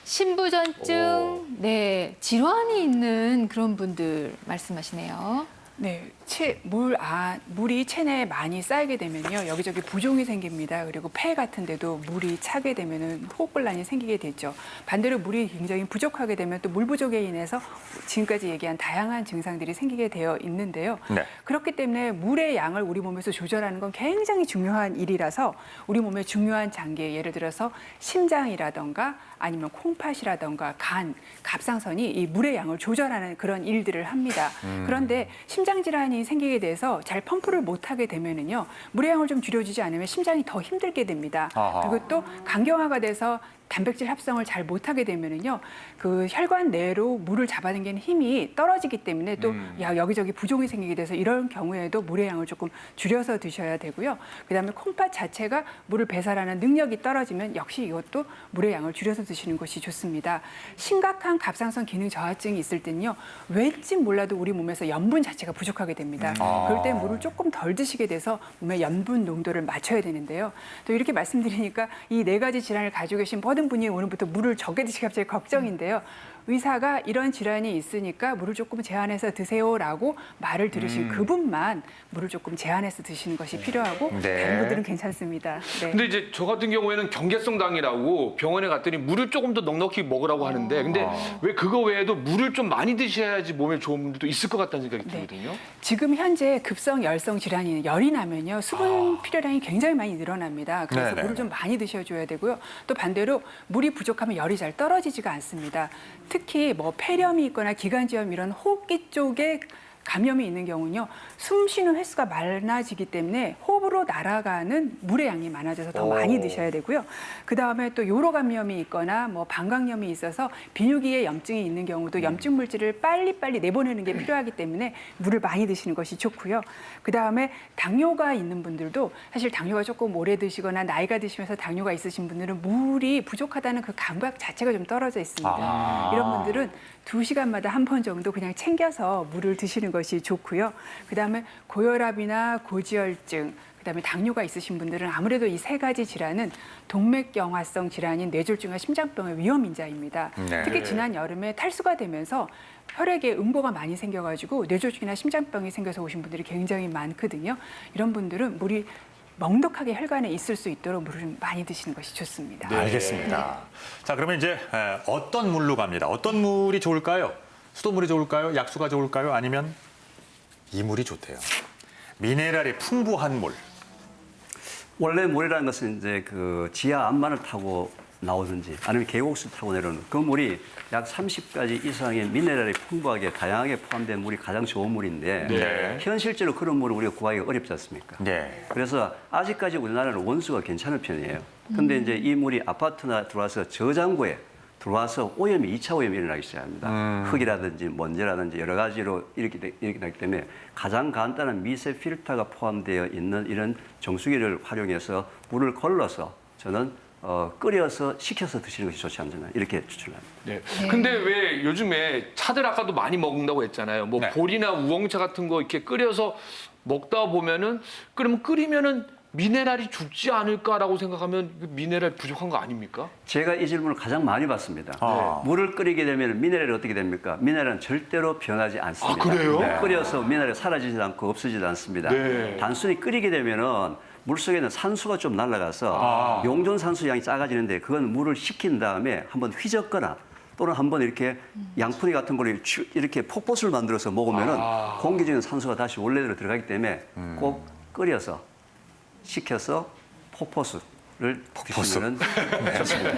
신부전증, 네, 질환이 있는 그런 분들 말씀하시네요. 네, 물이 체내에 많이 쌓이게 되면요, 여기저기 부종이 생깁니다. 그리고 폐 같은 데도 물이 차게 되면은 호흡곤란이 생기게 되죠. 반대로 물이 굉장히 부족하게 되면 또 물 부족에 인해서 지금까지 얘기한 다양한 증상들이 생기게 되어 있는데요. 네. 그렇기 때문에 물의 양을 우리 몸에서 조절하는 건 굉장히 중요한 일이라서 우리 몸의 중요한 장기, 예를 들어서 심장이라던가 아니면 콩팥이라던가 간, 갑상선이 이 물의 양을 조절하는 그런 일들을 합니다. 그런데 심장 질환이 생기게 돼서 잘 펌프를 못하게 되면은요, 물의 양을 좀 줄여주지 않으면 심장이 더 힘들게 됩니다. 아하. 그리고 또 간경화가 돼서 단백질 합성을 잘 못하게 되면은요, 그 혈관 내로 물을 잡아당기는 힘이 떨어지기 때문에 또 여기저기 부종이 생기게 돼서 이런 경우에도 물의 양을 조금 줄여서 드셔야 되고요. 그다음에 콩팥 자체가 물을 배설하는 능력이 떨어지면 역시 이것도 물의 양을 줄여서 드시는 것이 좋습니다. 심각한 갑상선 기능 저하증이 있을 때는요, 왠지 몰라도 우리 몸에서 염분 자체가 부족하게 됩니다. 그럴 때 물을 조금 덜 드시게 돼서 몸의 염분 농도를 맞춰야 되는데요. 또 이렇게 말씀드리니까 이 네 가지 질환을 가지고 계신 모든 분이 오늘부터 물을 적게 드시기 갑자기 걱정인데요. 의사가 이런 질환이 있으니까 물을 조금 제한해서 드세요라고 말을 들으신 그분만 물을 조금 제한해서 드시는 것이 필요하고 네. 다른 분들은 괜찮습니다. 네. 근데 이제 저 같은 경우에는 경계성당이라고 병원에 갔더니 물을 조금 더 넉넉히 먹으라고 하는데 근데 왜 그거 외에도 물을 좀 많이 드셔야지 몸에 좋은 분들도 있을 것 같다는 생각이 들거든요. 지금 현재 급성 열성 질환이 열이 나면요, 수분 필요량이 굉장히 많이 늘어납니다. 그래서 네네. 물을 좀 많이 드셔줘야 되고요. 또 반대로 물이 부족하면 열이 잘 떨어지지가 않습니다. 특히 뭐 폐렴이 있거나 기관지염 이런 호흡기 쪽에 감염이 있는 경우는요, 숨 쉬는 횟수가 많아지기 때문에 호흡으로 날아가는 물의 양이 많아져서 더 많이 드셔야 되고요. 그 다음에 또 요로 감염이 있거나 뭐 방광염이 있어서 비뇨기에 염증이 있는 경우도 염증 물질을 빨리빨리 내보내는 게 필요하기 때문에 물을 많이 드시는 것이 좋고요. 그 다음에 당뇨가 있는 분들도 사실 당뇨가 조금 오래 드시거나 나이가 드시면서 당뇨가 있으신 분들은 물이 부족하다는 그 감각 자체가 좀 떨어져 있습니다. 이런 분들은 2시간마다 한 번 정도 그냥 챙겨서 물을 드시는 것이 좋고요. 그다음에 고혈압이나 고지혈증, 그다음에 당뇨가 있으신 분들은 아무래도 이 세 가지 질환은 동맥경화성 질환인 뇌졸중과 심장병의 위험 인자입니다. 네. 특히 지난 여름에 탈수가 되면서 혈액에 음보가 많이 생겨가지고 뇌졸중이나 심장병이 생겨서 오신 분들이 굉장히 많거든요. 이런 분들은 물이 넉넉하게 혈관에 있을 수 있도록 물을 좀 많이 드시는 것이 좋습니다. 네. 알겠습니다. 자, 그러면 이제 어떤 물로 갑니다. 어떤 물이 좋을까요? 수돗물이 좋을까요? 약수가 좋을까요? 아니면 이 물이 좋대요. 미네랄이 풍부한 물. 원래 물이라는 것은 이제 그 지하 암만을 타고 나오든지 아니면 계곡수 타고 내려오는 그 물이 약 30가지 이상의 미네랄이 풍부하게 다양하게 포함된 물이 가장 좋은 물인데 네. 현실적으로 그런 물을 우리가 구하기가 어렵지 않습니까? 네. 그래서 아직까지 우리나라는 원수가 괜찮은 편이에요. 근데 이제 이 물이 아파트나 들어와서 저장고에 들어와서 오염이 2차 오염이 일어나기 시작합니다. 흙이라든지 먼지라든지 여러 가지로 이렇게 나기 때문에 가장 간단한 미세 필터가 포함되어 있는 이런 정수기를 활용해서 물을 걸러서 저는 끓여서 식혀서 드시는 것이 좋지 않나 이렇게 추천합니다. 네. 근데 왜 요즘에 차들 아까도 많이 먹는다고 했잖아요. 뭐 네. 보리나 우엉차 같은 거 이렇게 끓여서 먹다 보면은 끓이면은 미네랄이 죽지 않을까라고 생각하면 미네랄 부족한 거 아닙니까? 제가 이 질문을 가장 많이 받습니다. 아. 물을 끓이게 되면 미네랄이 어떻게 됩니까? 미네랄은 절대로 변하지 않습니다. 아, 그래요? 네. 끓여서 미네랄이 사라지지 않고 없어지지 않습니다. 네. 단순히 끓이게 되면은 물속에는 산수가 좀 날아가서 용존 산수 양이 작아지는데 그건 물을 식힌 다음에 한번 휘젓거나 또는 한번 이렇게 양푼이 같은 거를 이렇게 폭포수를 만들어서 먹으면은 공기 중에 산수가 다시 원래대로 들어가기 때문에 꼭 끓여서 식혀서 폭포수를 드시면 좋습니다.